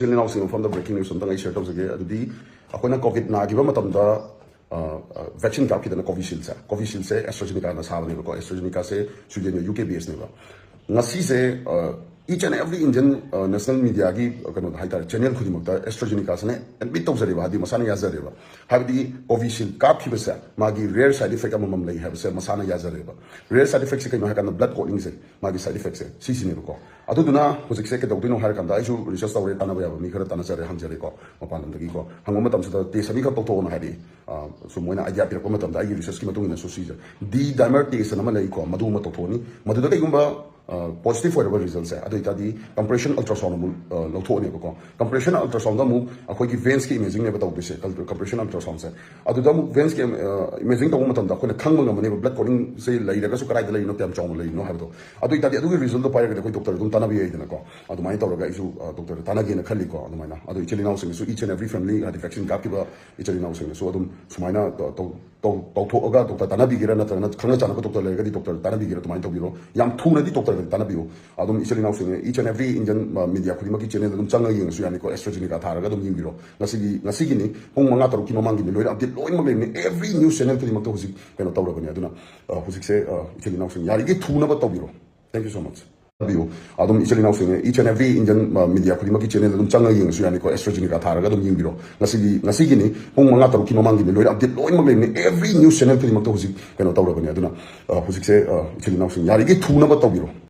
from the breaking news something I shared also the akona covid na giba matamda vaccine ka kidana covishield se AstraZeneca na sabani ko AstraZeneca se sujenya UK base ne ba ngasi se each and every Indian national media gi kano haita channel khudi makta AstraZeneca se ne admit tawzari ba hadi masana yazare ba habdi covishield ka khibasa magi rare side effect amam lai have se masana yazare ba rare side effect se kai ma kana blood clotting se magi side effect se sisi ne ko aduduna hojik se ke dawdino har kanda isu research tawre tanaba ya mi khara tanasare hangjare ko mapan dagi ko hangoma tamsa te sabi ka to na hadi so moina idea pira ko matam da research ki matungina so sija di dimer test na malai ko madu ma to thoni madu da kai gumba positive for results adu itadi compression ultrasound mu lo thoni ko compression ultrasound da mu akoi ki veins ki imaging ne bataw bise compression ultrasound se adu da mu veins ki imaging to matam da ko ne khangma ngam ne blood clotting se lai daga so karai da lai no tam chong lai no ha do adu itadi adu result do paira ko doctor dum tanabi ai dana ko adu mai tawra ga isu doctor tanagi na khali ko adu mai na adu ichili now sing so each and every family had vaccine gap ki ba ichili now sing so adum sumaina to tawthoga doctor tanabi gira na tana khanga chana ko doctor lega di doctor tanabi gira to mai tawbiro yam thuna di doctor tanabiu adum ichili now sing each and every Indian media khudi maki channel dum changa yeng su yani ko AstraZeneca tharaga dum yingbiro ngasi gi ni pung manga taru ki mamang gi ni loi update loi mag ni every news channel khudi mak to husik keno tawra bani aduna husik se ichili now sing yari gi thuna ba tawbiro. Thank you so much. Adum ichili now sing each and every Indian media khudi maki channel dum changa yeng su yani ko AstraZeneca tharaga dum yingbiro ngasi gi ni pung manga taru ki mamang gi ni loi update loi mag ni every news channel khudi mak to husik keno tawra bani aduna husik se ichili now sing yari gi thuna ba tawbiro.